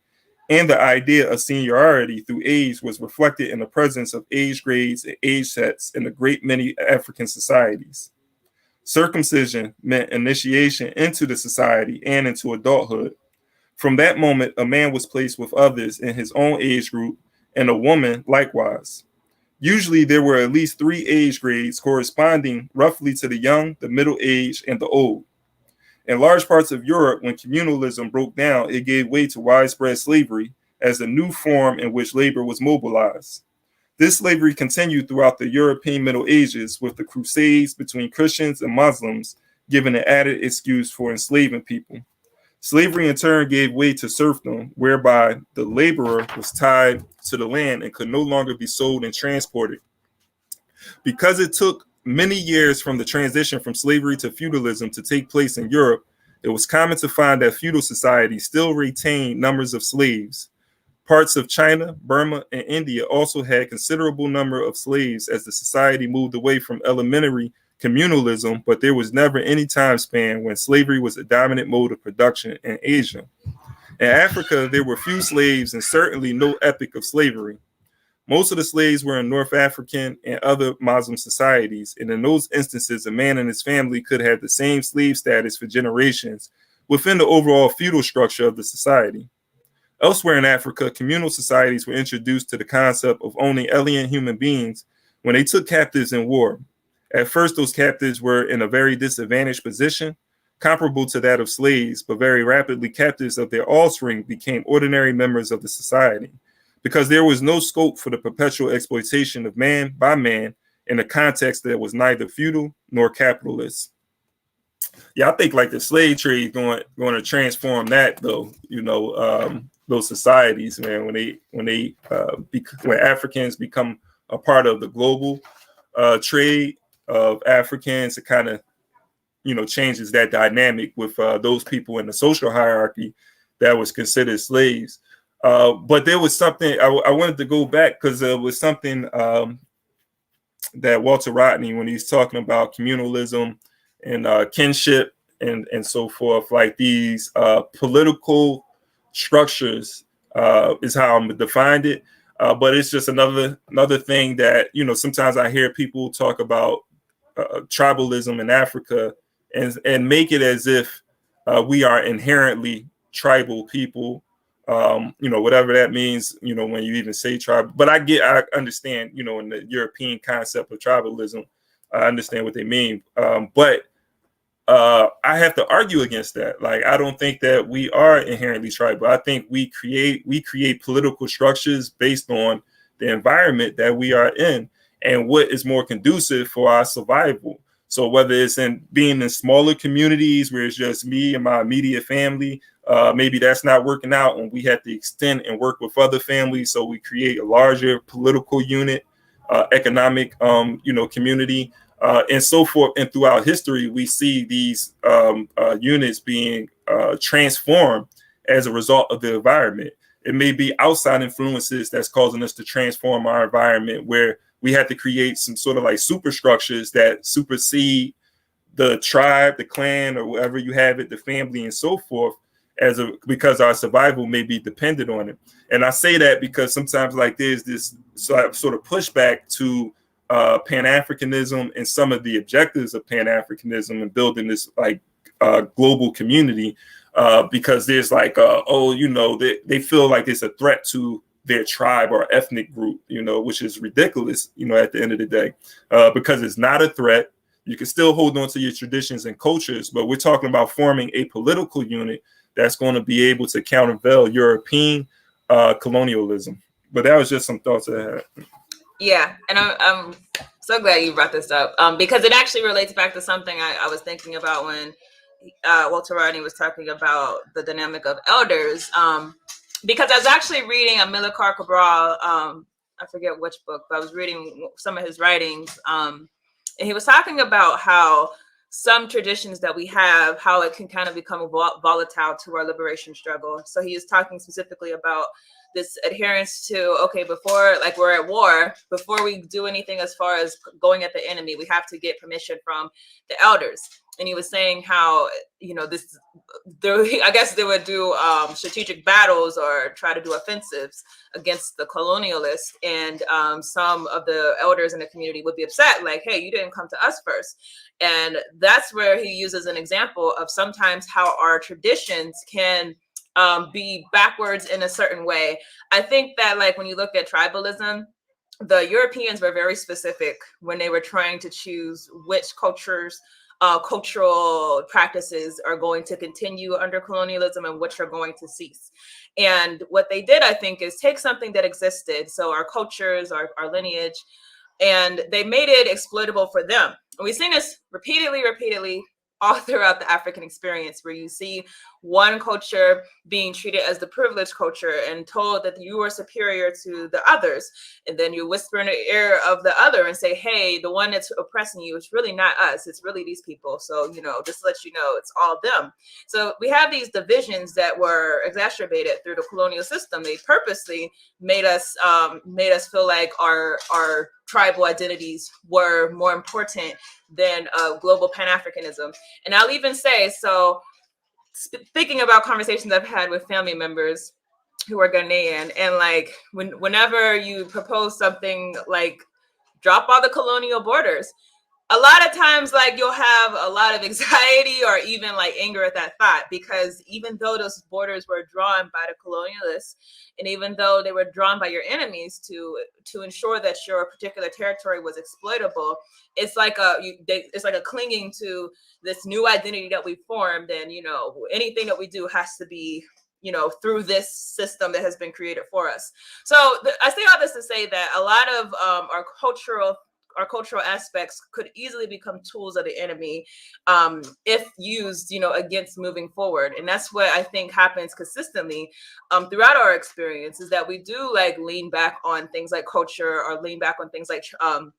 and the idea of seniority through age was reflected in the presence of age grades and age sets in a great many African societies. Circumcision meant initiation into the society and into adulthood. From that moment, a man was placed with others in his own age group, and a woman likewise. Usually, there were at least 3 age grades corresponding roughly to the young, the middle age, and the old. In large parts of Europe, when communalism broke down, it gave way to widespread slavery as a new form in which labor was mobilized. This slavery continued throughout the European Middle Ages, with the Crusades between Christians and Muslims giving an added excuse for enslaving people. Slavery in turn gave way to serfdom, whereby the laborer was tied to the land and could no longer be sold and transported. Because it took many years from the transition from slavery to feudalism to take place in Europe, it was common to find that feudal society still retained numbers of slaves. Parts of China, Burma, and India also had considerable number of slaves as the society moved away from elementary communalism, but there was never any time span when slavery was a dominant mode of production in Asia. In Africa, there were few slaves and certainly no epoch of slavery. Most of the slaves were in North African and other Muslim societies, and in those instances, a man and his family could have the same slave status for generations within the overall feudal structure of the society. Elsewhere in Africa, communal societies were introduced to the concept of owning alien human beings when they took captives in war. At first, those captives were in a very disadvantaged position, comparable to that of slaves, but very rapidly captives of their offspring became ordinary members of the society, because there was no scope for the perpetual exploitation of man by man in a context that was neither feudal nor capitalist. Yeah, I think like the slave trade going to transform that, though. Those societies, man, when Africans become a part of the global trade of Africans, it kind of changes that dynamic with those people in the social hierarchy that was considered slaves. But there was something I wanted to go back, because there was something that Walter Rodney, when he's talking about communalism and kinship and so forth, like these political structures is how I'm defined it. But it's just another thing that, sometimes I hear people talk about tribalism in Africa and make it as if we are inherently tribal people. Whatever that means, when you even say tribe. But I understand, in the European concept of tribalism, I understand what they mean. But I have to argue against that. Like, I don't think that we are inherently tribal. I think we create political structures based on the environment that we are in and what is more conducive for our survival. So whether it's in being in smaller communities where it's just me and my immediate family, maybe that's not working out, and we have to extend and work with other families. So we create a larger political unit, economic, community, and so forth. And throughout history, we see these units being transformed as a result of the environment. It may be outside influences that's causing us to transform our environment, where we have to create some sort of like superstructures that supersede the tribe, the clan, or whatever you have it, the family, and so forth, because our survival may be dependent on it. And I say that because sometimes like there's this sort of pushback to Pan-Africanism and some of the objectives of Pan-Africanism and building this like global community, because there's like, they feel like it's a threat to their tribe or ethnic group, which is ridiculous, at the end of the day, because it's not a threat. You can still hold on to your traditions and cultures, but we're talking about forming a political unit that's going to be able to countervail European colonialism. But that was just some thoughts I had. Yeah, and I'm so glad you brought this up, because it actually relates back to something I was thinking about when Walter Rodney was talking about the dynamic of elders. Because I was actually reading Amilcar Cabral, I forget which book, but I was reading some of his writings, and he was talking about how some traditions that we have, how it can kind of become volatile to our liberation struggle. So he is talking specifically about this adherence to, okay, before, like, we're at war, before we do anything as far as going at the enemy, we have to get permission from the elders. And he was saying how, I guess they would do strategic battles or try to do offensives against the colonialists. And some of the elders in the community would be upset, like, hey, you didn't come to us first. And that's where he uses an example of sometimes how our traditions can be backwards in a certain way. I think that, like, when you look at tribalism, the Europeans were very specific when they were trying to choose which cultural practices are going to continue under colonialism and which are going to cease. And what they did, I think, is take something that existed, so our cultures, our lineage, and they made it exploitable for them. And we've seen this repeatedly all throughout the African experience, where you see one culture being treated as the privileged culture and told that you are superior to the others. And then you whisper in the ear of the other and say, hey, the one that's oppressing you, it's really not us, it's really these people. So, just to let you know, it's all them. So we have these divisions that were exacerbated through the colonial system. They purposely made us feel like our tribal identities were more important than global Pan-Africanism. And I'll even say, so thinking about conversations I've had with family members who are Ghanaian, and like whenever you propose something like drop all the colonial borders, a lot of times, like, you'll have a lot of anxiety or even like anger at that thought, because even though those borders were drawn by the colonialists, and even though they were drawn by your enemies to ensure that your particular territory was exploitable, it's like a clinging to this new identity that we formed, and anything that we do has to be through this system that has been created for us. So I say all this to say that a lot of our cultural aspects could easily become tools of the enemy if used, against moving forward. And that's what I think happens consistently throughout our experience, is that we do like lean back on things like culture, or lean back on things like our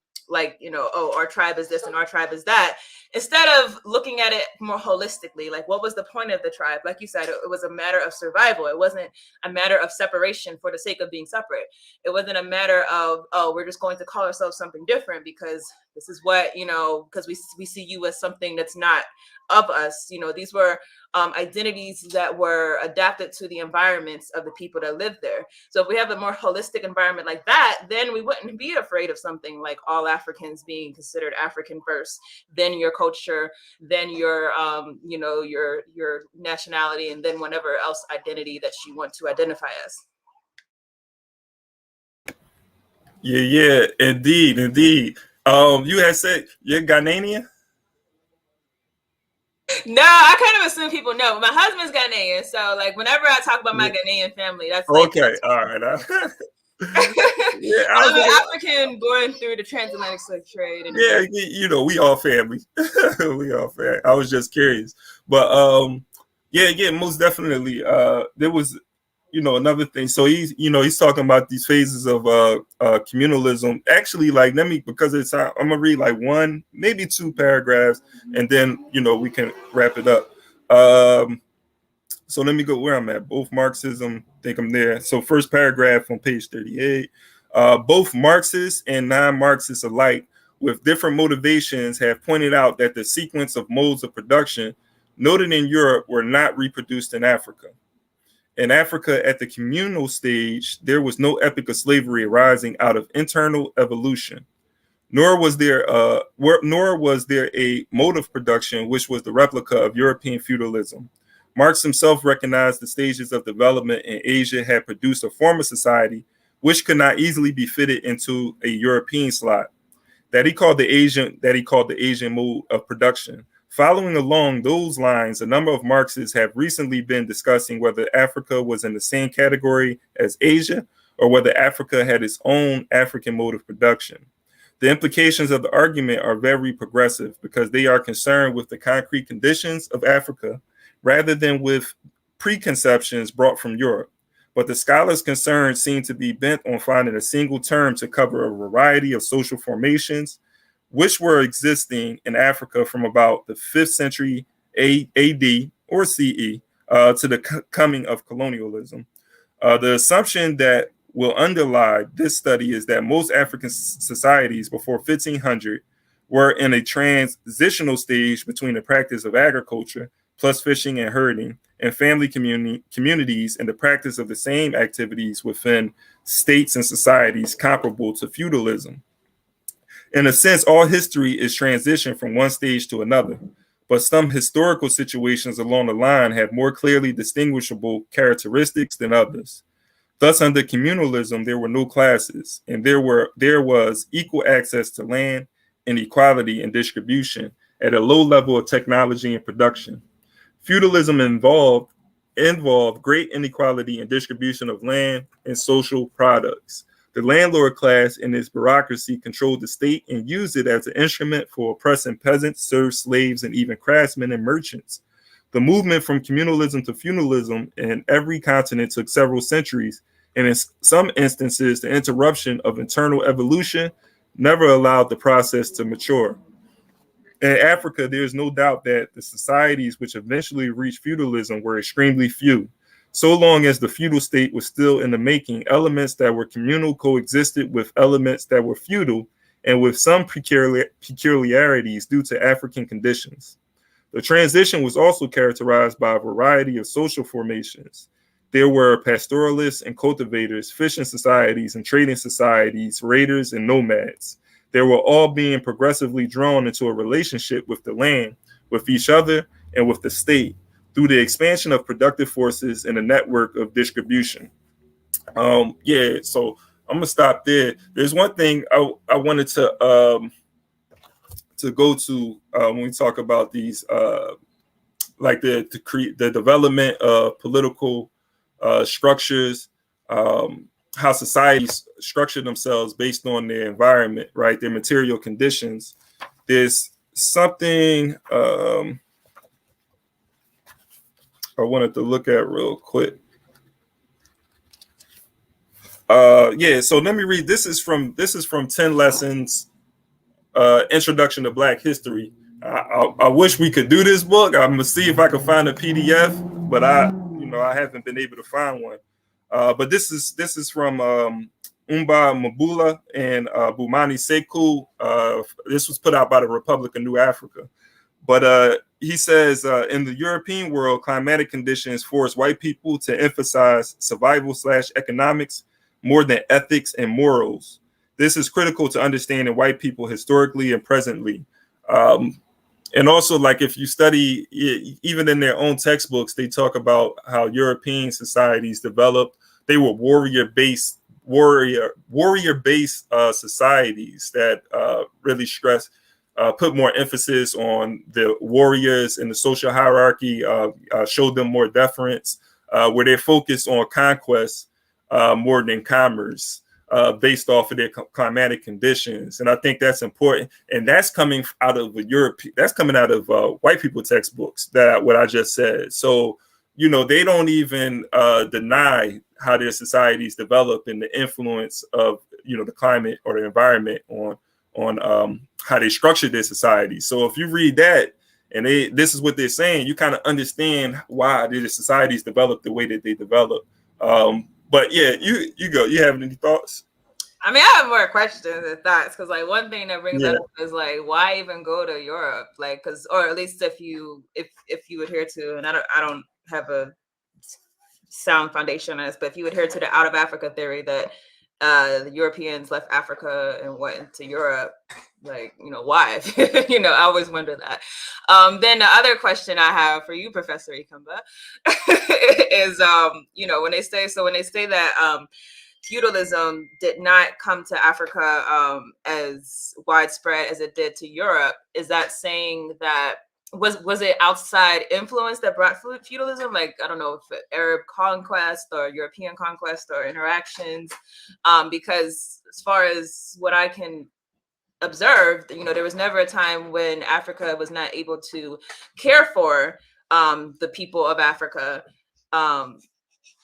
tribe is this and our tribe is that, instead of looking at it more holistically. Like, what was the point of the tribe? Like you said, it was a matter of survival. It wasn't a matter of separation for the sake of being separate. It wasn't a matter of, oh, we're just going to call ourselves something different because this is what, because we see you as something that's not of us. These were identities that were adapted to the environments of the people that lived there. So if we have a more holistic environment like that, then we wouldn't be afraid of something like all Africans being considered African first, then your culture, then your your nationality, and then whatever else identity that you want to identify as. Yeah, indeed. You had said you're Ghanaian? No, I kind of assume people know. My husband's Ghanaian, so like whenever I talk about my Ghanaian family, that's like, okay. All right. I'm an African born through the transatlantic slave trade. And we all family. We all family. I was just curious, but most definitely. There was, another thing. So he's talking about these phases of communalism. Actually, like, because it's I'm gonna read like one, maybe two paragraphs, and then we can wrap it up. So let me go where I'm at. Both Marxism, I think I'm there. So first paragraph on page 38. Both Marxists and non-Marxists alike, with different motivations, have pointed out that the sequence of modes of production noted in Europe were not reproduced in Africa. In Africa, at the communal stage, there was no epoch of slavery arising out of internal evolution, nor was there a mode of production which was the replica of European feudalism. Marx himself recognized the stages of development in Asia had produced a form of society which could not easily be fitted into a European slot that he called the Asian mode of production. Following along those lines, a number of Marxists have recently been discussing whether Africa was in the same category as Asia or whether Africa had its own African mode of production. The implications of the argument are very progressive because they are concerned with the concrete conditions of Africa rather than with preconceptions brought from Europe. But the scholars' concerns seem to be bent on finding a single term to cover a variety of social formations which were existing in Africa from about the 5th century AD or CE to the coming of colonialism. The assumption that will underlie this study is that most African societies before 1500 were in a transitional stage between the practice of agriculture plus fishing and herding and family communities and the practice of the same activities within states and societies comparable to feudalism. In a sense, all history is transition from one stage to another, but some historical situations along the line have more clearly distinguishable characteristics than others. Thus, under communalism, there were no classes, and there was equal access to land and equality in distribution at a low level of technology and production. Feudalism involved great inequality in distribution of land and social products. The landlord class and its bureaucracy controlled the state and used it as an instrument for oppressing peasants, serfs, slaves, and even craftsmen and merchants. The movement from communalism to feudalism in every continent took several centuries, and in some instances, the interruption of internal evolution never allowed the process to mature. In Africa, there is no doubt that the societies which eventually reached feudalism were extremely few. So long as the feudal state was still in the making, elements that were communal coexisted with elements that were feudal and with some peculiarities due to African conditions. The transition was also characterized by a variety of social formations. There were pastoralists and cultivators, fishing societies and trading societies, raiders and nomads. They were all being progressively drawn into a relationship with the land, with each other, and with the state through the expansion of productive forces and a network of distribution. So I'm gonna stop there. There's one thing I wanted to go to when we talk about these, like the development of political structures, how societies structure themselves based on their environment, right? Their material conditions. There's something I wanted to look at real quick. So let me read. This is from 10 Lessons, Introduction to Black History. I wish we could do this book. I'm gonna see if I can find a PDF, but I haven't been able to find one. But this is from Umba Mabula and Bumani Sekou. This was put out by the Republic of New Africa. But he says, in the European world, climatic conditions force white people to emphasize survival/economics more than ethics and morals. This is critical to understanding white people historically and presently. And also, like, if you study, even in their own textbooks, they talk about how European societies developed. They were warrior-based societies that really put more emphasis on the warriors in the social hierarchy, showed them more deference, where they're focused on conquest more than commerce, based off of their climatic conditions. And I think that's important. And that's coming out of white people textbooks, that what I just said. So, they don't even deny how their societies develop and the influence of, the climate or the environment on how they structure their society. So if you read that and this is what they're saying, you kind of understand why their societies develop the way that they develop. But yeah, you go. You have any thoughts? I mean, I have more questions than thoughts, because like one thing that brings up is like, why even go to Europe? Like, or at least if you adhere to, and I don't have a sound foundation on this, but if you adhere to the out of Africa theory that the Europeans left Africa and went to Europe, like, why? I always wonder that. Then the other question I have for you, Professor Ikamba, is when they say that feudalism did not come to Africa as widespread as it did to Europe, is that saying that was it outside influence that brought feudalism? Like, I don't know if Arab conquest or European conquest or interactions, because as far as what I can observe, there was never a time when Africa was not able to care for the people of Africa,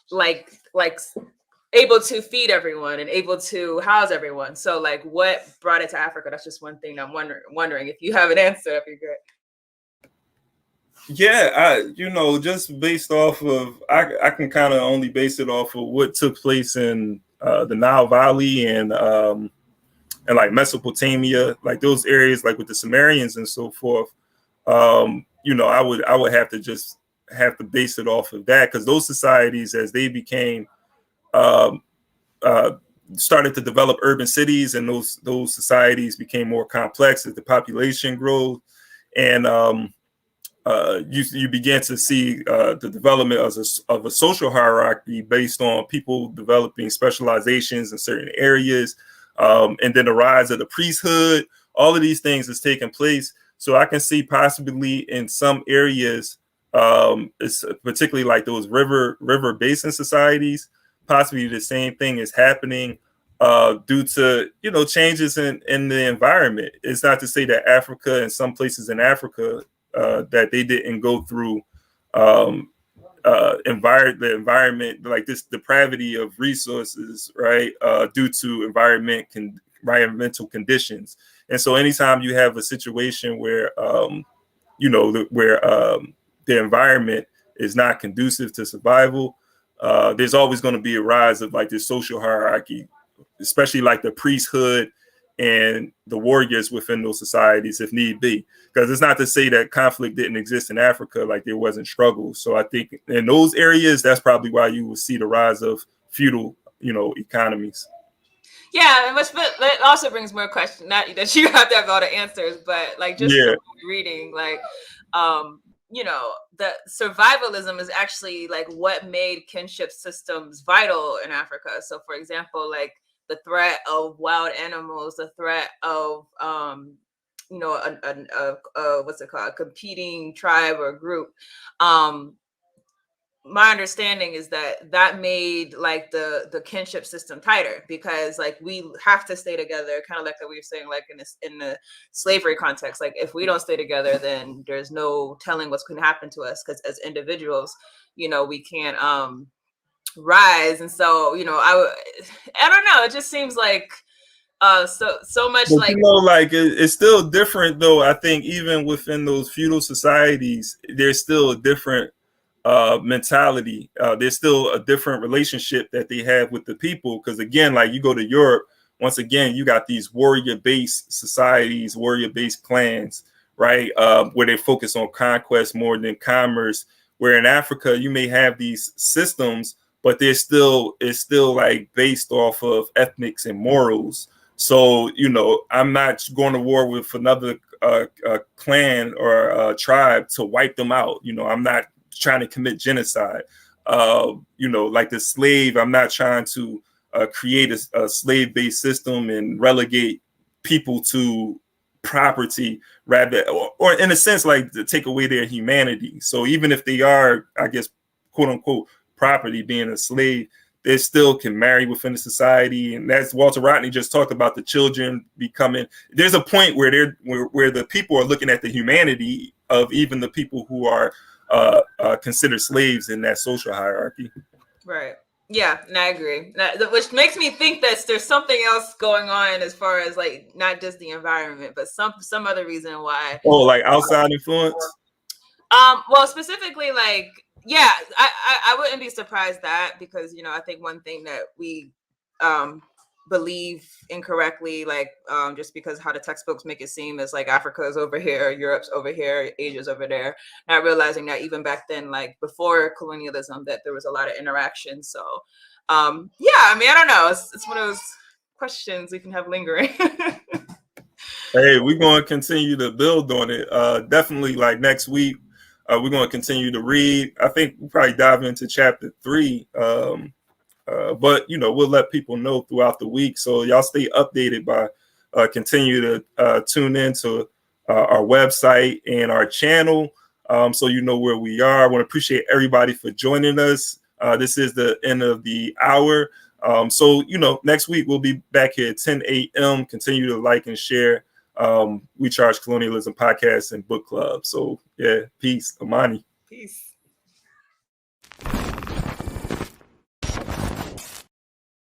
like able to feed everyone and able to house everyone. So like, what brought it to Africa? That's just one thing I'm wondering. If you have an answer, that'd be great. Yeah, just based off of, I can kind of only base it off of what took place in the Nile Valley and like Mesopotamia, like those areas, like with the Sumerians and so forth. I would have to base it off of that, because those societies, as they became started to develop urban cities, and those societies became more complex as the population grew, and you began to see the development of a social hierarchy based on people developing specializations in certain areas, and then the rise of the priesthood. All of these things is taking place. So I can see possibly in some areas, it's particularly like those river basin societies, possibly the same thing is happening due to changes in the environment. It's not to say that Africa and some places in Africa that they didn't go through the environment, like this depravity of resources, right? Due to environmental conditions. And so anytime you have a situation where the environment is not conducive to survival, there's always going to be a rise of like this social hierarchy, especially like the priesthood and the warriors within those societies, if need be. Because it's not to say that conflict didn't exist in Africa, like there wasn't struggle. So I think in those areas, that's probably why you will see the rise of feudal, economies. Yeah, but that also brings more questions. Not that you have to have all the answers, but like just reading, like, the survivalism is actually like what made kinship systems vital in Africa. So, for example, like the threat of wild animals, the threat of what's it called, competing tribe or group. My understanding is that made like the kinship system tighter, because like we have to stay together, kind of like that we were saying, like in the slavery context. Like if we don't stay together, then there's no telling what's going to happen to us, because as individuals, we can't rise. And so I don't know, it just seems like so much, but, like like it's still different though. I think even within those feudal societies, there's still a different mentality. There's still a different relationship that they have with the people, because again, like you go to Europe, once again you got these warrior-based societies, warrior-based clans, right, where they focus on conquest more than commerce, where in Africa you may have these systems, but it's still like based off of ethnics and morals. So I'm not going to war with another clan or tribe to wipe them out. I'm not trying to commit genocide. Like the slave, I'm not trying to create a slave-based system and relegate people to property, rather, or in a sense, like to take away their humanity. So even if they are, I guess, quote unquote, property, being a slave, they still can marry within the society. And as Walter Rodney just talked about, the children becoming, there's a point where where the people are looking at the humanity of even the people who are considered slaves in that social hierarchy. Right. Yeah, and I agree. Which makes me think that there's something else going on, as far as like not just the environment, but some other reason why. Oh, like outside influence? Well, specifically, like, yeah, I wouldn't be surprised that, because I think one thing that we believe incorrectly, like just because how the textbooks make it seem is like Africa is over here, Europe's over here, Asia's over there, not realizing that even back then, like before colonialism, that there was a lot of interaction. So yeah, I mean, I don't know, it's one of those questions we can have lingering. Hey, we're going to continue to build on it. Definitely, like next week, we're going to continue to read. I think we'll probably dive into chapter 3 But we'll let people know throughout the week, so y'all stay updated by continue to tune in to our website and our channel, so you know where we are. I want to appreciate everybody for joining us. This is the end of the hour. So next week we'll be back here at 10 a.m. Continue to like and share. We Charge Colonialism podcast and book club. So yeah, peace. Amani. Peace.